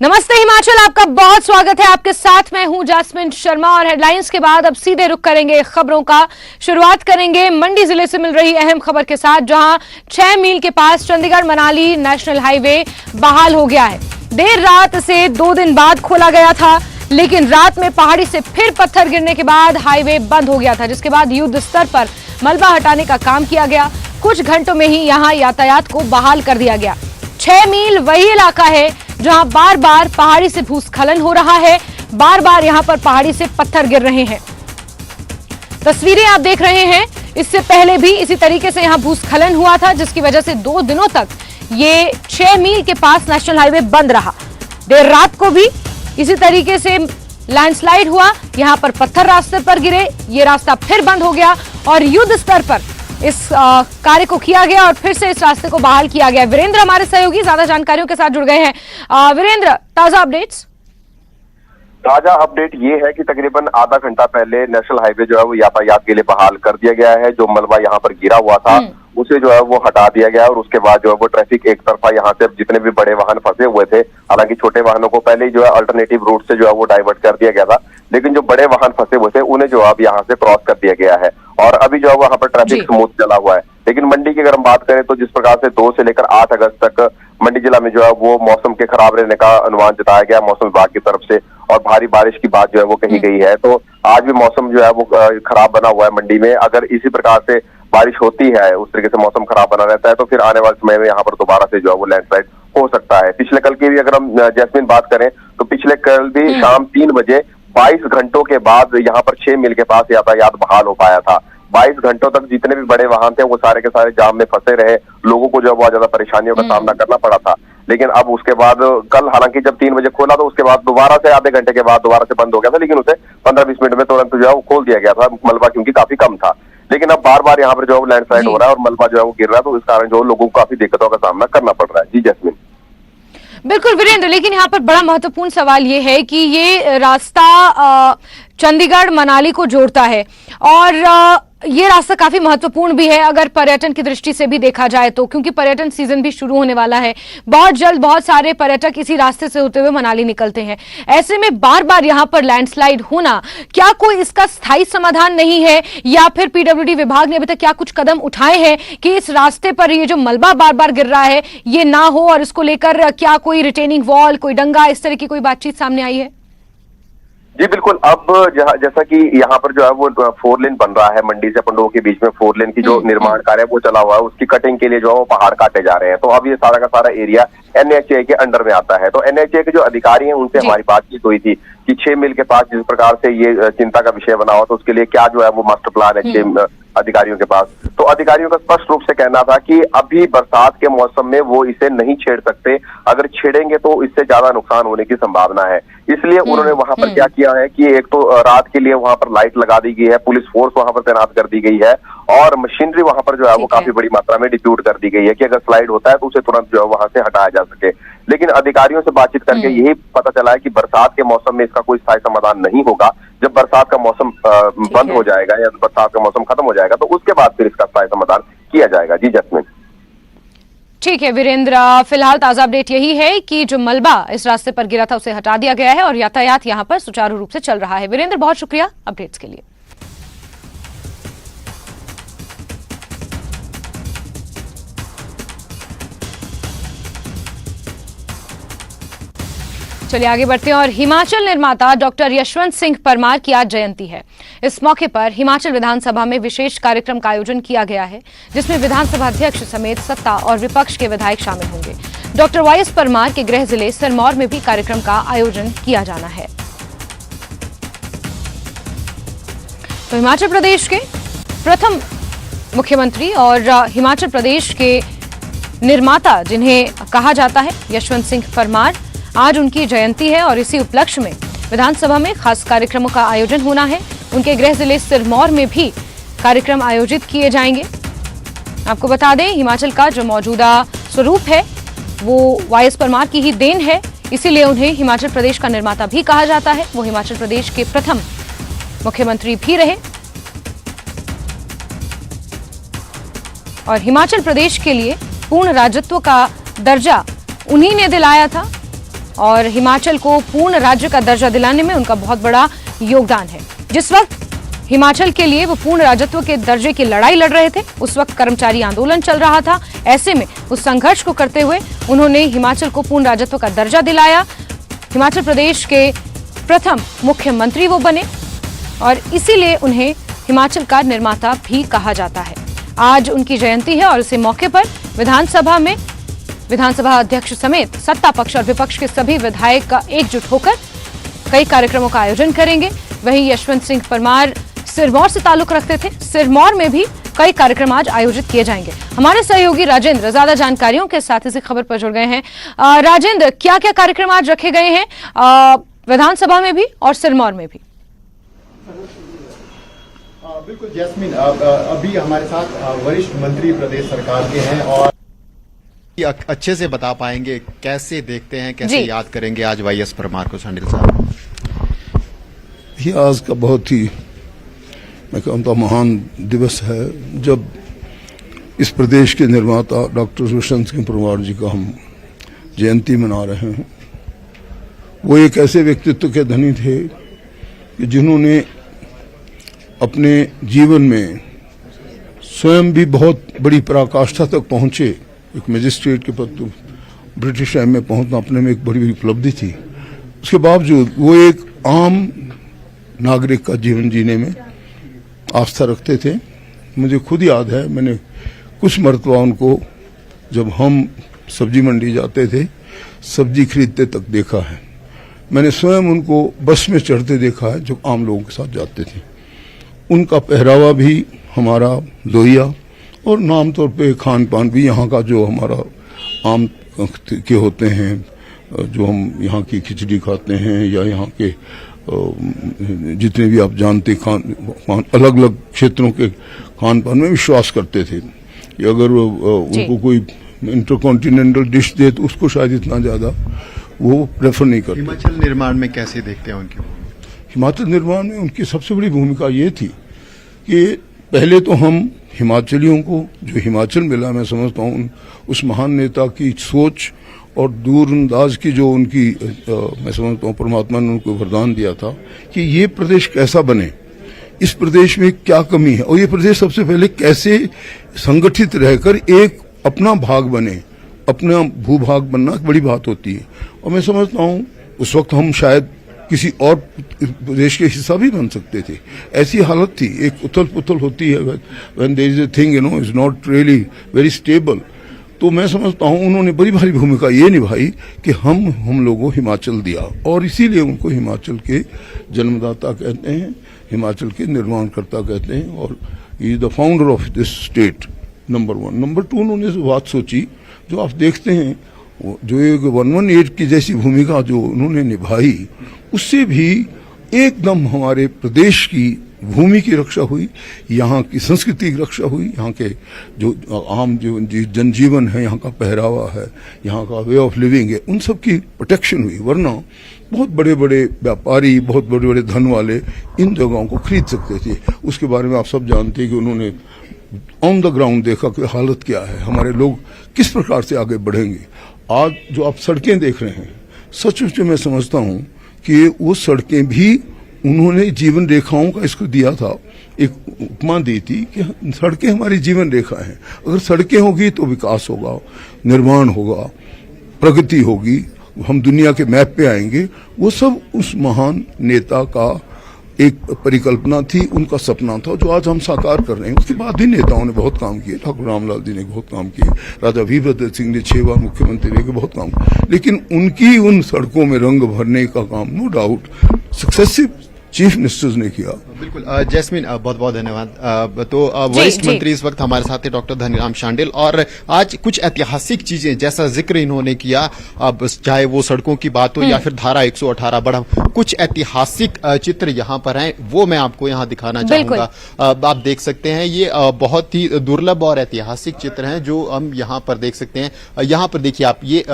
नमस्ते हिमाचल, आपका बहुत स्वागत है। आपके साथ मैं हूं जैस्मिन शर्मा और हेडलाइंस के बाद अब सीधे रुख करेंगे खबरों का। शुरुआत करेंगे मंडी जिले से मिल रही अहम खबर के साथ, जहां 6 मील के पास चंडीगढ़ मनाली नेशनल हाईवे बहाल हो गया है। देर रात से 2 दिन बाद खोला गया था, लेकिन रात में पहाड़ी से फिर पत्थर गिरने के बाद हाईवे बंद हो गया था, जिसके बाद युद्ध स्तर पर मलबा हटाने का काम किया गया। कुछ घंटों में ही यहाँ यातायात को बहाल कर दिया गया। 6 मील वही इलाका है जहां बार बार पहाड़ी से भूस्खलन हो रहा है, बार बार यहां पर पहाड़ी से पत्थर गिर रहे हैं। तस्वीरें आप देख रहे हैं। इससे पहले भी इसी तरीके से यहां भूस्खलन हुआ था, जिसकी वजह से 2 दिनों तक ये 6 मील के पास नेशनल हाईवे बंद रहा। देर रात को भी इसी तरीके से लैंडस्लाइड हुआ, यहां पर पत्थर रास्ते पर गिरे, ये रास्ता फिर बंद हो गया और युद्ध स्तर पर इस कार्य को किया गया और फिर से इस रास्ते को बहाल किया गया। वीरेंद्र हमारे सहयोगी ज्यादा जानकारियों के साथ जुड़ गए हैं। वीरेंद्र, ताजा अपडेट्स। ताजा अपडेट ये है कि तकरीबन आधा घंटा पहले नेशनल हाईवे जो है वो यातायात के लिए बहाल कर दिया गया है। जो मलबा यहाँ पर गिरा हुआ था उसे जो है वो हटा दिया गया और उसके बाद जो है वो ट्रैफिक एक तरफा यहाँ से जितने भी बड़े वाहन फंसे हुए थे, हालांकि छोटे वाहनों को पहले ही जो है अल्टरनेटिव रूट से जो है वो डाइवर्ट कर दिया गया था, लेकिन जो बड़े वाहन फंसे हुए थे उन्हें जो अब यहाँ से क्रॉस कर दिया गया है और अभी जो है वहां पर ट्रैफिक स्मूथ चला हुआ है। लेकिन मंडी की अगर हम बात करें तो जिस प्रकार से 2 से लेकर 8 अगस्त तक मंडी जिला में जो है वो मौसम के खराब रहने का अनुमान जताया गया मौसम विभाग की तरफ से और भारी बारिश की बात जो है वो कही गई है। तो आज भी मौसम जो है वो खराब बना हुआ है मंडी में। अगर इसी प्रकार से बारिश होती है, उस तरीके से मौसम खराब बना रहता है, तो फिर आने वाले समय में यहाँ पर दोबारा से जो है वो लैंडस्लाइड हो सकता है। पिछले कल की भी अगर हम जैस्मिन बात करें तो पिछले कल भी शाम 3 बजे 22 घंटों के बाद यहाँ पर 6 मील के पास यातायात बहाल हो पाया था। 22 घंटों तक जितने भी बड़े वाहन थे वो सारे के सारे जाम में फंसे रहे, लोगों को जो है बहुत ज्यादा परेशानियों का सामना करना पड़ा था। लेकिन अब उसके बाद कल हालांकि जब 3 बजे खोला तो उसके बाद दोबारा से आधे घंटे के बाद दोबारा से बंद हो गया था, लेकिन उसे 15-20 मिनट में तुरंत जो है वो खोल दिया गया था, मलबा क्योंकि काफी कम था। लेकिन अब बार बार यहाँ पर जो है लैंडस्लाइड हो रहा है और मलबा जो है वो गिर रहा है, तो इस कारण जो लोगों को काफी दिक्कतों का सामना करना पड़ रहा है। जी जैस्मिन। बिल्कुल वीरेंद्र, लेकिन यहाँ पर बड़ा महत्वपूर्ण सवाल ये है कि ये रास्ता चंडीगढ़ मनाली को जोड़ता है और ये रास्ता काफी महत्वपूर्ण भी है अगर पर्यटन की दृष्टि से भी देखा जाए तो, क्योंकि पर्यटन सीजन भी शुरू होने वाला है। बहुत जल्द बहुत सारे पर्यटक इसी रास्ते से होते हुए मनाली निकलते हैं। ऐसे में बार बार यहाँ पर लैंडस्लाइड होना, क्या कोई इसका स्थायी समाधान नहीं है या फिर पीडब्ल्यूडी विभाग ने अभी तक क्या कुछ कदम उठाए हैं कि इस रास्ते पर ये जो मलबा बार बार गिर रहा है ये ना हो, और इसको लेकर क्या कोई रिटेनिंग वॉल, कोई डंगा, इस तरह की कोई बातचीत सामने आई है? जी बिल्कुल। अब जैसा कि यहाँ पर जो है वो 4 लेन बन रहा है, मंडी से पंडोह के बीच में 4 लेन की जो निर्माण कार्य है वो चला हुआ है, उसकी कटिंग के लिए जो है वो पहाड़ काटे जा रहे हैं। तो अब ये सारा का सारा एरिया NHAI के अंडर में आता है। तो NHAI के जो अधिकारी हैं उनसे हमारी बातचीत हुई थी कि 6 मील के पास जिस प्रकार से ये चिंता का विषय बना हुआ, तो उसके लिए क्या जो है वो मास्टर प्लान है 6 अधिकारियों के पास। तो अधिकारियों का स्पष्ट रूप से कहना था कि अभी बरसात के मौसम में वो इसे नहीं छेड़ सकते, अगर छेड़ेंगे तो इससे ज्यादा नुकसान होने की संभावना है। इसलिए उन्होंने वहां पर क्या किया है कि एक तो रात के लिए वहां पर लाइट लगा दी गई है, पुलिस फोर्स वहां पर तैनात कर दी गई है और मशीनरी वहां पर जो है वो काफी बड़ी मात्रा में डिप्यूट कर दी गई है कि अगर स्लाइड होता है तो उसे तुरंत जो है वहां से हटाया जा सके। लेकिन अधिकारियों से बातचीत करके यही पता चला है कि बरसात के मौसम में इसका कोई स्थायी समाधान नहीं होगा। जब बरसात का मौसम बंद हो जाएगा या बरसात का मौसम खत्म हो जाएगा तो उसके बाद फिर इसका स्थायी समाधान किया जाएगा। जी जैस्मिन। ठीक है वीरेंद्र, फिलहाल ताजा अपडेट यही है कि जो मलबा इस रास्ते पर गिरा था उसे हटा दिया गया है और यातायात यहां पर सुचारू रूप से चल रहा है। वीरेंद्र, बहुत शुक्रिया अपडेट्स के लिए। चलिए आगे बढ़ते हैं और हिमाचल निर्माता डॉक्टर यशवंत सिंह परमार की आज जयंती है। इस मौके पर हिमाचल विधानसभा में विशेष कार्यक्रम का आयोजन किया गया है, जिसमें विधानसभा अध्यक्ष समेत सत्ता और विपक्ष के विधायक शामिल होंगे। डॉक्टर YS परमार के गृह जिले सिरमौर में भी कार्यक्रम का आयोजन किया जाना है। तो हिमाचल प्रदेश के प्रथम मुख्यमंत्री और हिमाचल प्रदेश के निर्माता जिन्हें कहा जाता है यशवंत सिंह परमार, आज उनकी जयंती है और इसी उपलक्ष्य में विधानसभा में खास कार्यक्रमों का आयोजन होना है। उनके गृह जिले सिरमौर में भी कार्यक्रम आयोजित किए जाएंगे। आपको बता दें, हिमाचल का जो मौजूदा स्वरूप है वो YS परमार की ही देन है, इसीलिए उन्हें हिमाचल प्रदेश का निर्माता भी कहा जाता है। वो हिमाचल प्रदेश के प्रथम मुख्यमंत्री भी रहे और हिमाचल प्रदेश के लिए पूर्ण राज्यत्व का दर्जा उन्हीं ने दिलाया था। और हिमाचल को पूर्ण राज्य का दर्जा दिलाने में उनका बहुत बड़ा योगदान है। जिस वक्त हिमाचल के लिए वो पूर्ण राज्यत्व के दर्जे की लड़ाई लड़ रहे थे, उस वक्त कर्मचारी आंदोलन चल रहा था। ऐसे में उस संघर्ष को करते हुए उन्होंने हिमाचल को पूर्ण राज्यत्व का दर्जा दिलाया। हिमाचल प्रदेश के प्रथम मुख्यमंत्री वो बने और इसीलिए उन्हें हिमाचल का निर्माता भी कहा जाता है। आज उनकी जयंती है और इसी मौके पर विधानसभा अध्यक्ष समेत सत्ता पक्ष और विपक्ष के सभी विधायक एकजुट होकर कई कार्यक्रमों का आयोजन करेंगे। वहीं यशवंत सिंह परमार सिरमौर से ताल्लुक रखते थे, सिरमौर में भी कई कार्यक्रम आज आयोजित किए जाएंगे। हमारे सहयोगी राजेंद्र ज्यादा जानकारियों के साथ इसी खबर पर जुड़ गए हैं। राजेंद्र, क्या क्या कार्यक्रम आज रखे गए हैं विधानसभा में भी और सिरमौर में भी? बिल्कुल जैस्मिन, अभी हमारे साथ वरिष्ठ मंत्री प्रदेश सरकार के हैं और अच्छे से बता पाएंगे कैसे देखते हैं, कैसे याद करेंगे आज वाईएस परमार को। शांडिल साहब, ये आज का बहुत ही मैं कहता महान दिवस है जब इस प्रदेश के निर्माता डॉक्टर यशवंत सिंह परमार जी का हम जयंती मना रहे हैं। वो एक ऐसे व्यक्तित्व के धनी थे कि जिन्होंने अपने जीवन में स्वयं भी बहुत बड़ी पराकाष्ठा तक पहुंचे। एक मजिस्ट्रेट के पद ब्रिटिश टाइम में पहुंचना अपने में एक बड़ी उपलब्धि थी। उसके बावजूद वो एक आम नागरिक का जीवन जीने में आस्था रखते थे। मुझे खुद याद है, मैंने कुछ मरतबा उनको जब हम सब्जी मंडी जाते थे सब्जी खरीदते तक देखा है। मैंने स्वयं उनको बस में चढ़ते देखा है जो आम लोगों के साथ जाते थे। उनका पहरावा भी हमारा लोहिया और नाम तौर पे खान पान भी यहाँ का जो हमारा आम के होते हैं, जो हम यहाँ की खिचड़ी खाते हैं या यहाँ के जितने भी आप जानते खान अलग अलग क्षेत्रों के खान पान में विश्वास करते थे कि अगर उनको कोई इंटरकॉन्टिनेंटल डिश दे तो उसको शायद इतना ज्यादा वो प्रेफर नहीं करते। हिमाचल निर्माण में कैसे देखते हैं उनकी? हिमाचल निर्माण में उनकी सबसे बड़ी भूमिका ये थी कि पहले तो हम हिमाचलियों को जो हिमाचल मिला, मैं समझता हूँ उस महान नेता की सोच और दूरअंदाज की जो उनकी मैं समझता हूँ परमात्मा ने उनको वरदान दिया था कि ये प्रदेश कैसा बने, इस प्रदेश में क्या कमी है और ये प्रदेश सबसे पहले कैसे संगठित रहकर एक अपना भाग बने। अपना भूभाग बनना एक बड़ी बात होती है और मैं समझता हूँ उस वक्त हम शायद किसी और प्रदेश के हिस्सा भी बन सकते थे। ऐसी हालत थी, एक उथल पुथल होती है when there is a thing is not really very stable. तो मैं समझता हूँ उन्होंने बड़ी भारी भूमिका ये निभाई कि हम लोगों को हिमाचल दिया और इसीलिए उनको हिमाचल के जन्मदाता कहते हैं, हिमाचल के निर्माणकर्ता कहते हैं और he is the founder of this state, number 1। Number 2, उन्होंने जो बात सोची जो आप देखते हैं जो एक 118 की जैसी भूमिका जो उन्होंने निभाई, उससे भी एकदम हमारे प्रदेश की भूमि की रक्षा हुई, यहाँ की संस्कृति की रक्षा हुई, यहाँ के जो आम जो जनजीवन है, यहाँ का पहरावा है, यहाँ का वे ऑफ लिविंग है, उन सब की प्रोटेक्शन हुई। वरना बहुत बड़े बड़े व्यापारी, बहुत बड़े बड़े धन वाले इन जगहों को खरीद सकते थे। उसके बारे में आप सब जानते हैं कि उन्होंने ऑन द ग्राउंड देखा कि हालत क्या है, हमारे लोग किस प्रकार से आगे बढ़ेंगे। आज जो आप सड़कें देख रहे हैं, सचमुच मैं समझता हूँ कि वो सड़कें भी उन्होंने जीवन रेखाओं का इसको दिया था, एक उपमा दी थी कि सड़कें हमारी जीवन रेखा हैं। अगर सड़कें होगी तो विकास होगा, निर्माण होगा, प्रगति होगी, हम दुनिया के मैप पे आएंगे। वो सब उस महान नेता का एक परिकल्पना थी, उनका सपना था जो आज हम साकार कर रहे हैं। उसके बाद भी नेताओं ने बहुत काम किए, ठाकुर रामलाल जी ने बहुत काम किए, राजा वीरभद्र सिंह ने 6 बार मुख्यमंत्री रह के बहुत काम, लेकिन उनकी उन सड़कों में रंग भरने का काम no doubt successive chief ministers ने किया। बिल्कुल जैस्मिन, बहुत बहुत धन्यवाद। तो वरिष्ठ मंत्री इस वक्त हमारे साथ थे डॉक्टर धनीराम शांडिल, और आज कुछ ऐतिहासिक चीजें जैसा जिक्र इन्होंने किया, अब चाहे वो सड़कों की बात हो या फिर धारा 118 बढ़ा, कुछ ऐतिहासिक चित्र यहाँ पर हैं, वो मैं आपको यहाँ दिखाना चाहूंगा। आप देख सकते हैं ये बहुत ही दुर्लभ और ऐतिहासिक चित्र हैं जो हम यहाँ पर देख सकते हैं। यहाँ पर देखिए आप, ये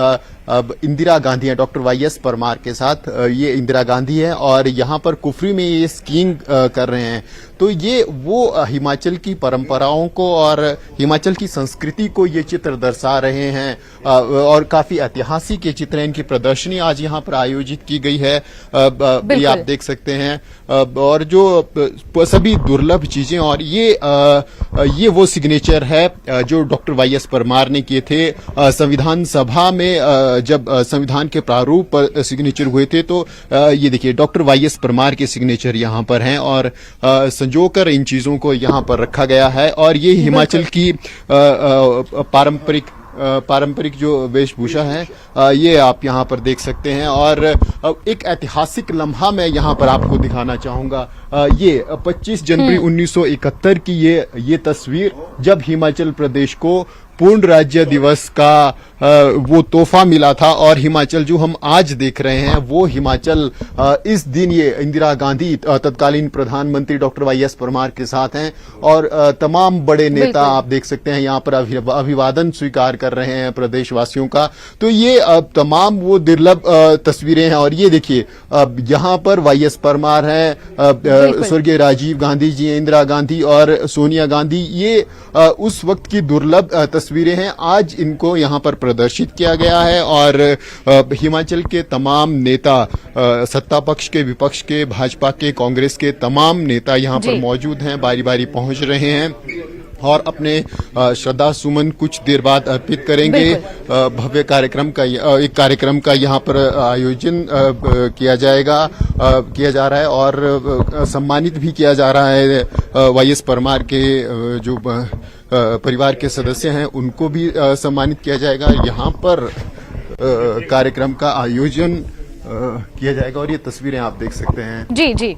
इंदिरा गांधी है, डॉक्टर वाईएस परमार के साथ ये इंदिरा गांधी है और यहाँ पर कुफरी में ये स्कीइंग कर रहे हैं। तो ये वो हिमाचल की परंपराओं को और हिमाचल की संस्कृति को ये चित्र दर्शा रहे हैं और काफी ऐतिहासिक ये चित्र है। इनकी प्रदर्शनी आज यहाँ पर आयोजित की गई है, ये आप देख सकते हैं। और जो सभी दुर्लभ चीजें, और ये वो सिग्नेचर है जो डॉक्टर वाईएस परमार ने किए थे संविधान सभा में जब संविधान के प्रारूप पर सिग्नेचर हुए थे। तो ये देखिए डॉक्टर वाईएस परमार के सिग्नेचर यहाँ पर हैं और संजोकर इन चीजों को यहाँ पर रखा गया है। और ये हिमाचल की पारंपरिक जो वेशभूषा है ये आप यहाँ पर देख सकते हैं। और एक ऐतिहासिक लम्हा मैं यहाँ पर आपको दिखाना चाहूंगा। ये 25 जनवरी 1971 की ये तस्वीर, जब हिमाचल प्रदेश को पूर्ण राज्य दिवस का वो तोहफा मिला था। और हिमाचल जो हम आज देख रहे हैं वो हिमाचल इस दिन ये इंदिरा गांधी तत्कालीन प्रधानमंत्री डॉक्टर वाईएस परमार के साथ हैं और तमाम बड़े नेता आप देख सकते हैं यहाँ पर अभिवादन स्वीकार कर रहे हैं प्रदेशवासियों का। तो ये तमाम वो दुर्लभ तस्वीरें हैं। और ये देखिए यहाँ पर वाईएस परमार हैं, स्वर्गीय राजीव गांधी जी, इंदिरा गांधी और सोनिया गांधी, ये उस वक्त की दुर्लभ तस्वीरें हैं। आज इनको यहाँ पर प्रदर्शित किया गया है और हिमाचल के तमाम नेता, सत्ता पक्ष के, विपक्ष के, भाजपा के, कांग्रेस के तमाम नेता यहाँ पर मौजूद हैं, बारी बारी पहुंच रहे हैं और अपने श्रद्धा सुमन कुछ देर बाद अर्पित करेंगे। भव्य कार्यक्रम का यहाँ पर आयोजन किया जा रहा है और सम्मानित भी किया जा रहा है। वाईएस परमार के जो परिवार के सदस्य हैं उनको भी सम्मानित किया जाएगा। यहाँ पर कार्यक्रम का आयोजन किया जाएगा और ये तस्वीरें आप देख सकते हैं। जी जी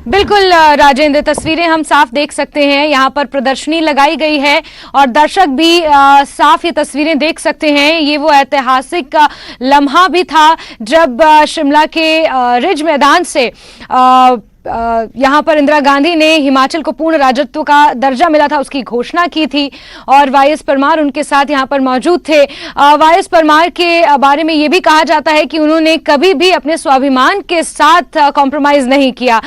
बिल्कुल राजेंद्र, तस्वीरें हम साफ देख सकते हैं। यहाँ पर प्रदर्शनी लगाई गई है और दर्शक भी साफ ये तस्वीरें देख सकते हैं। ये वो ऐतिहासिक लम्हा भी था जब शिमला के रिज मैदान से यहाँ पर इंदिरा गांधी ने हिमाचल को पूर्ण राज्यत्व का दर्जा मिला था, उसकी घोषणा की थी और वाईएस परमार उनके साथ यहाँ पर मौजूद थे। वाईएस परमार के बारे में ये भी कहा जाता है कि उन्होंने कभी भी अपने स्वाभिमान के साथ कॉम्प्रोमाइज नहीं किया।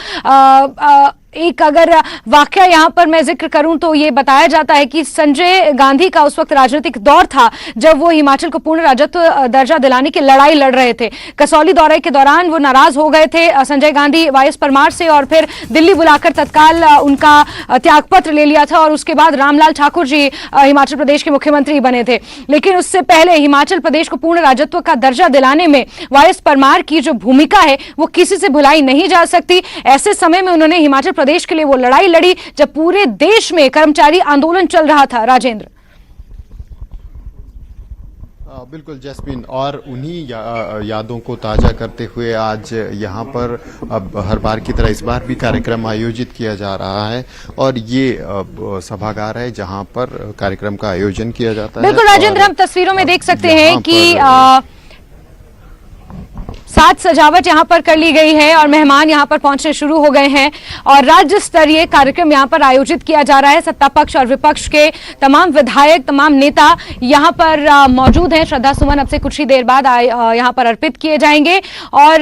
एक अगर वाकया यहाँ पर मैं जिक्र करूं तो ये बताया जाता है कि संजय गांधी का उस वक्त राजनीतिक दौर था जब वो हिमाचल को पूर्ण राज्यत्व दर्जा दिलाने की लड़ाई लड़ रहे थे। कसौली दौरे के दौरान वो नाराज हो गए थे संजय गांधी वाईएस परमार से और फिर दिल्ली बुलाकर तत्काल उनका त्यागपत्र ले लिया था और उसके बाद रामलाल ठाकुर जी हिमाचल प्रदेश के मुख्यमंत्री बने थे। लेकिन उससे पहले हिमाचल प्रदेश को पूर्ण राज्यत्व का दर्जा दिलाने में वाईएस परमार की जो भूमिका है वो किसी से भुलाई नहीं जा सकती। ऐसे समय में उन्होंने हिमाचल प्रदेश के लिए वो लड़ाई लड़ी जब पूरे देश में कर्मचारी आंदोलन चल रहा था। राजेंद्र, बिल्कुल जैस्मिन, और उन्हीं यादों को ताजा करते हुए आज यहाँ पर अब हर बार की तरह इस बार भी कार्यक्रम आयोजित किया जा रहा है और ये सभागार है जहाँ पर कार्यक्रम का आयोजन किया जाता है। बिल्कुल राजेंद्र, हम तस्वीरों में देख सकते हैं कि साज सजावट यहाँ पर कर ली गई है और मेहमान यहाँ पर पहुंचने शुरू हो गए हैं और राज्य स्तरीय कार्यक्रम यहाँ पर आयोजित किया जा रहा है। सत्ता पक्ष और विपक्ष के तमाम विधायक, तमाम नेता यहाँ पर मौजूद हैं। श्रद्धा सुमन अब से कुछ ही देर बाद यहाँ पर अर्पित किए जाएंगे और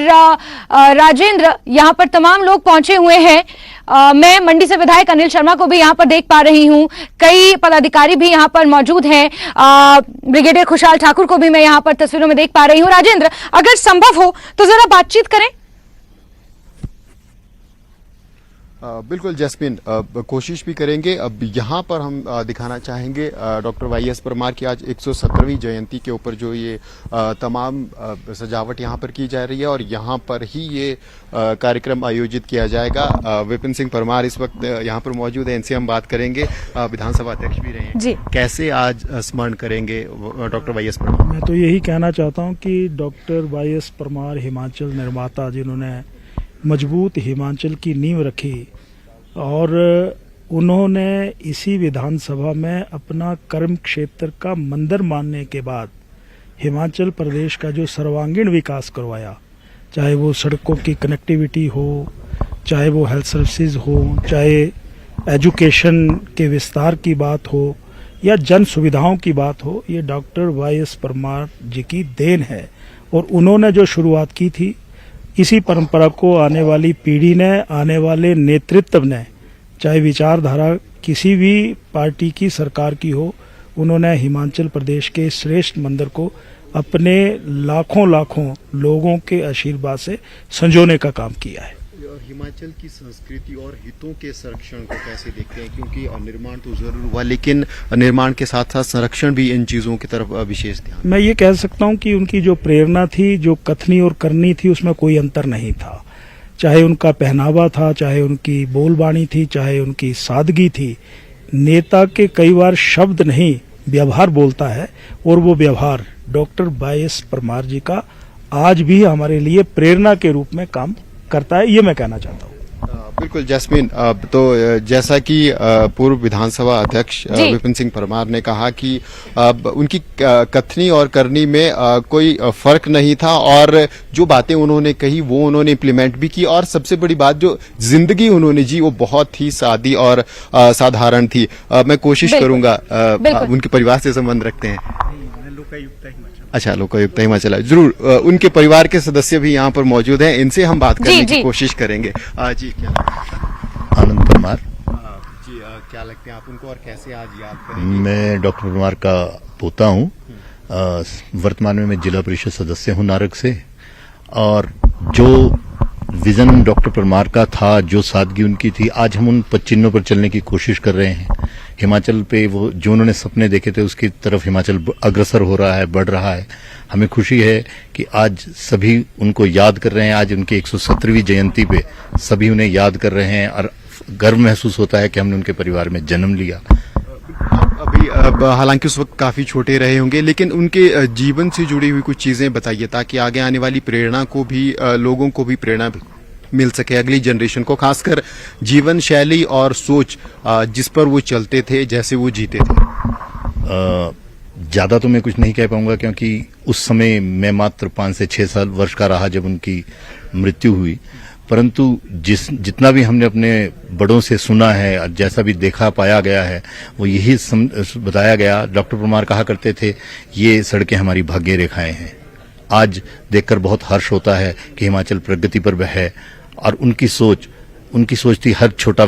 राजेंद्र यहाँ पर तमाम लोग पहुंचे हुए हैं। मैं मंडी से विधायक अनिल शर्मा को भी यहाँ पर देख पा रही हूँ, कई पदाधिकारी भी यहाँ पर मौजूद हैं। ब्रिगेडियर खुशहाल ठाकुर को भी मैं यहाँ पर तस्वीरों में देख पा रही हूँ। राजेंद्र, अगर संभव हो तो जरा बातचीत करें। बिल्कुल जैस्मिन, कोशिश भी करेंगे। अब यहाँ पर हम दिखाना चाहेंगे डॉक्टर वाईएस परमार की आज 117वीं जयंती के ऊपर जो ये तमाम सजावट यहाँ पर की जा रही है और यहाँ पर ही ये कार्यक्रम आयोजित किया जाएगा। विपिन सिंह परमार इस वक्त यहाँ पर मौजूद है, इनसे हम बात करेंगे। विधानसभा अध्यक्ष भी रहे हैं जी, कैसे आज स्मरण करेंगे डॉक्टर वाईएस परमार? मैं तो यही कहना चाहता हूँ कि डॉक्टर वाईएस परमार हिमाचल निर्माता, जिन्होंने मजबूत हिमाचल की नींव रखी और उन्होंने इसी विधानसभा में अपना कर्म क्षेत्र का मंदिर मानने के बाद हिमाचल प्रदेश का जो सर्वांगीण विकास करवाया, चाहे वो सड़कों की कनेक्टिविटी हो, चाहे वो हेल्थ सर्विसेज हो, चाहे एजुकेशन के विस्तार की बात हो या जन सुविधाओं की बात हो, ये डॉक्टर वाईएस परमार जी की देन है। और उन्होंने जो शुरुआत की थी, इसी परंपरा को आने वाली पीढ़ी ने, आने वाले नेतृत्व ने चाहे विचारधारा किसी भी पार्टी की सरकार की हो, उन्होंने हिमाचल प्रदेश के श्रेष्ठ मंदिर को अपने लाखों लाखों लोगों के आशीर्वाद से संजोने का काम किया है। हिमाचल की संस्कृति और हितों के संरक्षण को कैसे देखते हैं, क्योंकि निर्माण तो जरूर हुआ लेकिन निर्माण के साथ साथ संरक्षण भी इन चीजों की तरफ विशेष ध्यान। मैं ये कह सकता हूँ कि उनकी जो प्रेरणा थी, जो कथनी और करनी थी, उसमें कोई अंतर नहीं था। चाहे उनका पहनावा था, चाहे उनकी बोलबाणी थी, चाहे उनकी सादगी थी। नेता के कई बार शब्द नहीं व्यवहार बोलता है, और वो व्यवहार डॉक्टर वाईएस परमार जी का आज भी हमारे लिए प्रेरणा के रूप में काम करता है, ये मैं कहना चाहता हूँ। बिल्कुल जैस्मिन, तो जैसा कि पूर्व विधानसभा अध्यक्ष विपिन सिंह परमार ने कहा कि उनकी कथनी और करनी में कोई फर्क नहीं था, और जो बातें उन्होंने कही वो उन्होंने इम्प्लीमेंट भी की, और सबसे बड़ी बात जो जिंदगी उन्होंने जी वो बहुत ही सादी और साधारण थी। मैं कोशिश करूंगा, उनके परिवार से संबंध रखते हैं। अच्छा, लोकायुक्त हिमाचल, जरूर उनके परिवार के सदस्य भी यहाँ पर मौजूद हैं, इनसे हम बात करने की कोशिश करेंगे। जी क्या आनंद परमार जी, क्या लगते हैं आप उनको और कैसे आज याद करेंगे? मैं डॉक्टर परमार का पोता हूँ। वर्तमान में मैं जिला परिषद सदस्य हूँ नारग से, और जो विजन डॉक्टर परमार का था, जो सादगी उनकी थी, आज हम उन चिन्हों पर चलने की कोशिश कर रहे हैं। हिमाचल पे वो जो उन्होंने सपने देखे थे उसकी तरफ हिमाचल अग्रसर हो रहा है, बढ़ रहा है। हमें खुशी है कि आज सभी उनको याद कर रहे हैं। आज उनकी 117वीं जयंती पे सभी उन्हें याद कर रहे हैं, और गर्व महसूस होता है कि हमने उनके परिवार में जन्म लिया। अभी हालांकि उस वक्त काफी छोटे रहे होंगे, लेकिन उनके जीवन से जुड़ी हुई कुछ चीजें बताइए ताकि आगे आने वाली प्रेरणा को भी, लोगों को भी प्रेरणा मिल सके, अगली जनरेशन को, खासकर जीवन शैली और सोच जिस पर वो चलते थे, जैसे वो जीते थे। ज्यादा तो मैं कुछ नहीं कह पाऊंगा, क्योंकि उस समय मैं मात्र 5 से 6 साल वर्ष का रहा जब उनकी मृत्यु हुई। परंतु जितना भी हमने अपने बड़ों से सुना है और जैसा भी देखा पाया गया है, वो यही बताया गया। डॉक्टर परमार कहा करते थे, ये सड़कें हमारी भाग्य रेखाएं हैं। आज देखकर बहुत हर्ष होता है कि हिमाचल प्रगति पर है, और उनकी सोच थी हर छोटा,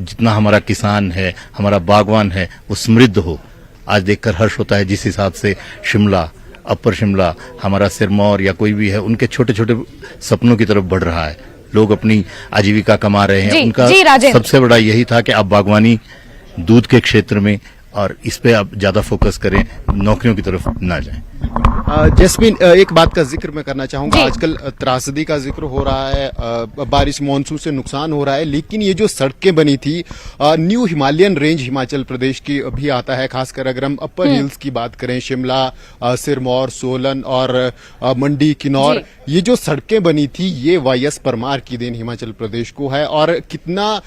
जितना हमारा किसान है, हमारा बागवान है, वो समृद्ध हो। आज देखकर हर्ष होता है जिस हिसाब से शिमला, अपर शिमला, हमारा सिरमौर या कोई भी है, उनके छोटे छोटे सपनों की तरफ बढ़ रहा है। लोग अपनी आजीविका कमा रहे हैं। उनका सबसे बड़ा यही था कि आप बागवानी, दूध के क्षेत्र में, और इस पे आप ज्यादा फोकस करें, नौकरियों की तरफ ना जाएं। जैस्मिन, एक बात का जिक्र मैं करना चाहूंगा। आजकल त्रासदी का जिक्र हो रहा है, बारिश मानसून से नुकसान हो रहा है, लेकिन ये जो सड़कें बनी थी, new Himalayan range Himachal Pradesh की भी आता है, खासकर अगर हम अपर हिल्स की बात करें, शिमला, सिरमौर, सोलन और मंडी, किन्नौर, ये जो सड़कें बनी थी ये वाईएस परमार की देन हिमाचल प्रदेश को है। और कितना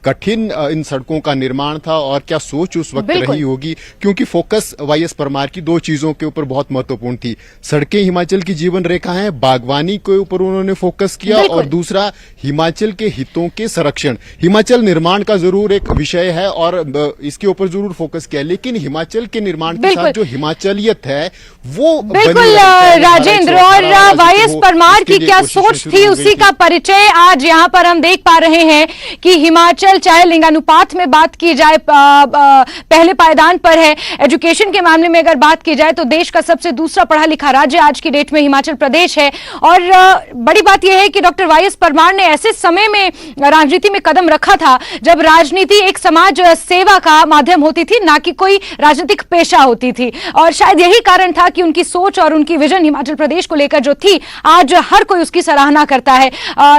कठिन इन सड़कों का निर्माण था, और क्या सोच उस वक्त रही होगी, क्योंकि फोकस वाईएस परमार की 2 चीजों के ऊपर बहुत महत्वपूर्ण थी। सड़कें हिमाचल की जीवन रेखा है, बागवानी के ऊपर उन्होंने फोकस किया, और दूसरा हिमाचल के हितों के संरक्षण। हिमाचल निर्माण का जरूर एक विषय है और इसके ऊपर जरूर फोकस किया, लेकिन हिमाचल के निर्माण के साथ जो हिमाचलियत है वो बिल्कुल राजेंद्र, और वाईएस परमार की क्या सोच थी उसी का परिचय आज यहाँ पर हम देख पा रहे हैं कि हिमाचल चाहे लिंगानुपात में बात की जाए पहले पायदान पर है, एजुकेशन के मामले में अगर बात की जाए तो देश का सबसे दूसरा पढ़ा लिखा राज्य आज की डेट में हिमाचल प्रदेश है। और बड़ी बात यह है कि डॉक्टर वाईएस परमार ने ऐसे समय में राजनीति में कदम रखा था जब राजनीति एक समाज सेवा का माध्यम होती थी, ना कि कोई राजनीतिक पेशा होती थी। और शायद यही कारण था कि उनकी सोच और उनकी विजन हिमाचल प्रदेश को लेकर जो थी, आज हर कोई उसकी सराहना करता है।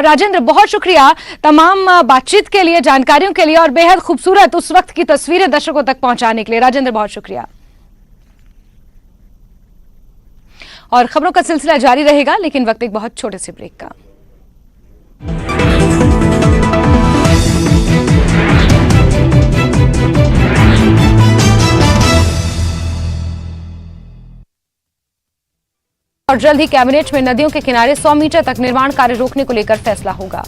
राजेंद्र, बहुत शुक्रिया तमाम बातचीत के लिए, जानकारियों के लिए, और बेहद खूबसूरत उस वक्त की तस्वीरें दर्शकों तक पहुंचाने के लिए। राजेंद्र, बहुत शुक्रिया। और खबरों का सिलसिला जारी रहेगा, लेकिन वक्त एक बहुत छोटे से ब्रेक का। और जल्द ही कैबिनेट में नदियों के किनारे 100 मीटर तक निर्माण कार्य रोकने को लेकर फैसला होगा।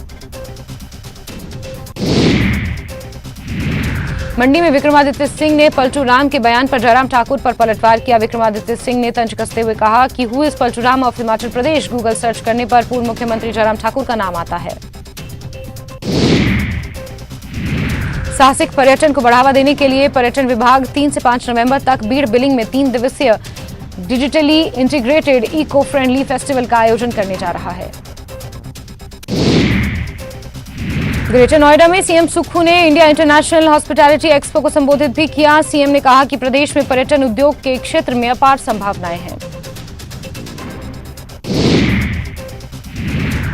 मंडी में विक्रमादित्य सिंह ने पलटू राम के बयान पर जयराम ठाकुर पर पलटवार किया। विक्रमादित्य सिंह ने तंज कसते हुए कहा कि who is Paltu Ram of Himachal Pradesh, Google search करने पर पूर्व मुख्यमंत्री जयराम ठाकुर का नाम आता है। साहसिक पर्यटन को बढ़ावा देने के लिए पर्यटन विभाग 3 से 5 नवंबर तक बीड़ बिलिंग में 3 दिवसीय digitally integrated eco friendly festival का आयोजन करने जा रहा है। ग्रेटर नोएडा में सीएम सुक्खू ने इंडिया इंटरनेशनल हॉस्पिटैलिटी एक्सपो को संबोधित भी किया। सीएम ने कहा कि प्रदेश में पर्यटन उद्योग के क्षेत्र में अपार संभावनाएं हैं।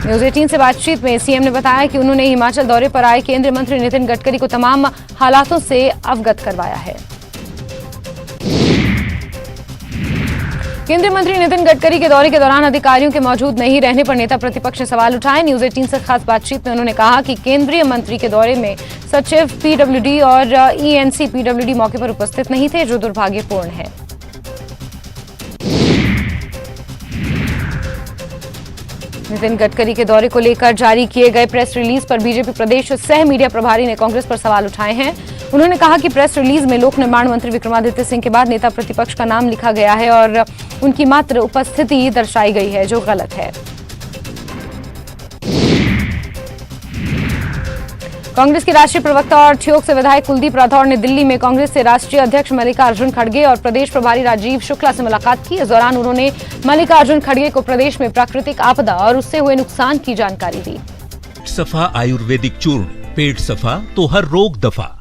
न्यूज 18 से बातचीत में सीएम ने बताया कि उन्होंने हिमाचल दौरे पर आए केंद्रीय मंत्री नितिन गडकरी को तमाम हालातों से अवगत करवाया है। केंद्रीय मंत्री नितिन गडकरी के दौरे के दौरान अधिकारियों के मौजूद नहीं रहने पर नेता प्रतिपक्ष ने सवाल उठाए। न्यूज 18 से खास बातचीत में उन्होंने कहा कि केंद्रीय मंत्री के दौरे में सचिव पीडब्ल्यूडी और ईएनसी पीडब्ल्यूडी मौके पर उपस्थित नहीं थे, जो दुर्भाग्यपूर्ण है। नितिन गडकरी के दौरे को लेकर जारी किए गए प्रेस रिलीज पर बीजेपी प्रदेश सह मीडिया प्रभारी ने कांग्रेस पर सवाल उठाए हैं। उन्होंने कहा कि प्रेस रिलीज में लोक निर्माण मंत्री विक्रमादित्य सिंह के बाद नेता प्रतिपक्ष का नाम लिखा गया है और उनकी मात्र उपस्थिति दर्शाई गई है, जो गलत है। कांग्रेस के राष्ट्रीय प्रवक्ता और ठियोग से विधायक कुलदीप राठौर ने दिल्ली में कांग्रेस से राष्ट्रीय अध्यक्ष मल्लिकार्जुन खड़गे और प्रदेश प्रभारी राजीव शुक्ला से मुलाकात की। इस दौरान उन्होंने मल्लिकार्जुन खड़गे को प्रदेश में प्राकृतिक आपदा और उससे हुए नुकसान की जानकारी दी। सफा आयुर्वेदिक चूर्ण, पेट सफा तो हर रोग दफा।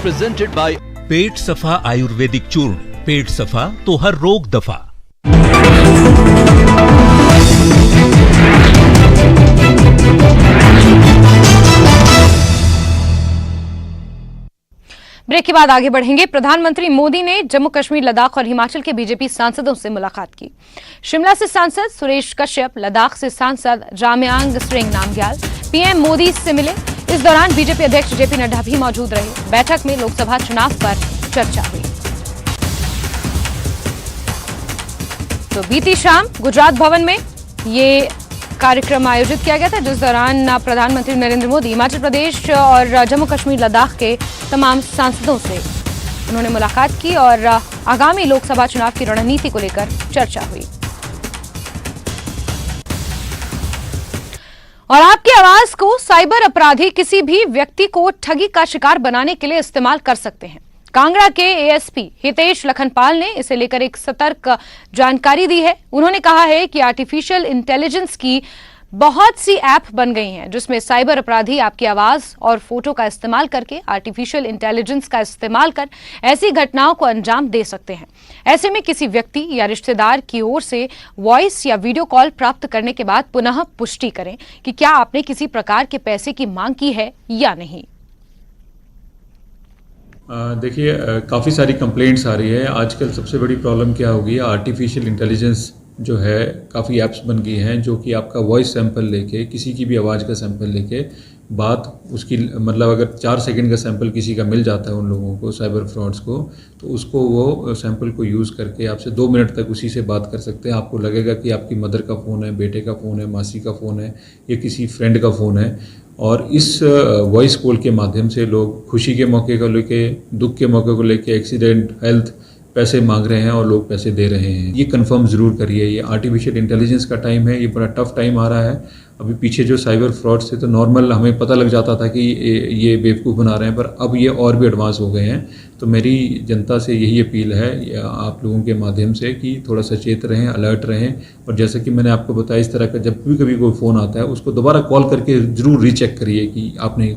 Presented by पेट सफा आयुर्वेदिक चूर्ण, पेट सफा तो हर रोग दफा। ब्रेक के बाद आगे बढ़ेंगे। प्रधानमंत्री मोदी ने जम्मू कश्मीर, लद्दाख और हिमाचल के बीजेपी सांसदों से मुलाकात की। शिमला से सांसद सुरेश कश्यप, लद्दाख से सांसद रामयांग सिंह नामग्याल पीएम मोदी से मिले। इस दौरान बीजेपी अध्यक्ष जेपी नड्डा भी मौजूद रहे। बैठक में लोकसभा चुनाव पर चर्चा हुई। तो बीती शाम गुजरात भवन में ये कार्यक्रम आयोजित किया गया था, जिस दौरान प्रधानमंत्री नरेंद्र मोदी हिमाचल प्रदेश और जम्मू कश्मीर, लद्दाख के तमाम सांसदों से उन्होंने मुलाकात की और आगामी लोकसभा चुनाव की रणनीति को लेकर चर्चा हुई। और आपकी आवाज को साइबर अपराधी किसी भी व्यक्ति को ठगी का शिकार बनाने के लिए इस्तेमाल कर सकते हैं। कांगड़ा के एएसपी हितेश लखनपाल ने इसे लेकर एक सतर्क जानकारी दी है। उन्होंने कहा है कि आर्टिफिशियल इंटेलिजेंस की बहुत सी ऐप बन गई हैं, जिसमें साइबर अपराधी आपकी आवाज और फोटो का इस्तेमाल करके आर्टिफिशियल इंटेलिजेंस का इस्तेमाल कर ऐसी घटनाओं को अंजाम दे सकते हैं। ऐसे में किसी व्यक्ति या रिश्तेदार की ओर से वॉइस या वीडियो कॉल प्राप्त करने के बाद पुनः पुष्टि करें कि क्या आपने किसी प्रकार के पैसे की मांग की है या नहीं। देखिए, काफ़ी सारी कंप्लेंट्स आ रही है। आजकल सबसे बड़ी प्रॉब्लम क्या होगी, आर्टिफिशियल इंटेलिजेंस जो है, काफ़ी ऐप्स बन गई हैं जो कि आपका वॉइस सैंपल लेके, किसी की भी आवाज़ का सैंपल लेके बात उसकी, मतलब अगर 4 सेकंड का सैंपल किसी का मिल जाता है उन लोगों को, साइबर फ्रॉड्स को, तो उसको वो सैंपल को यूज़ करके आपसे 2 मिनट तक उसी से बात कर सकते हैं। आपको लगेगा कि आपकी मदर का फ़ोन है, बेटे का फ़ोन है, मासी का फ़ोन है या किसी फ्रेंड का फ़ोन है। और इस वॉइस कॉल के माध्यम से लोग खुशी के मौके को लेके, दुख के मौके को लेके, एक्सीडेंट, हेल्थ, पैसे मांग रहे हैं और लोग पैसे दे रहे हैं। ये कंफर्म ज़रूर करिए। ये आर्टिफिशियल इंटेलिजेंस का टाइम है, ये बड़ा टफ टाइम आ रहा है। अभी पीछे जो साइबर फ्रॉड्स थे तो नॉर्मल हमें पता लग जाता था कि ये बेवकूफ़ बना रहे हैं, पर अब ये और भी एडवांस हो गए हैं। तो मेरी जनता से यही अपील है आप लोगों के माध्यम से कि थोड़ा सचेत रहें, अलर्ट रहें। और जैसा कि मैंने आपको बताया, इस तरह का जब भी कभी कोई फ़ोन आता है उसको दोबारा कॉल करके ज़रूर रीचेक करिए कि आपने।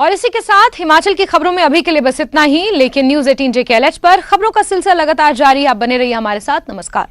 और इसी के साथ हिमाचल की खबरों में अभी के लिए बस इतना ही, लेकिन न्यूज 18 JKLH पर खबरों का सिलसिला लगातार जारी। आप बने रहिए हमारे साथ। नमस्कार।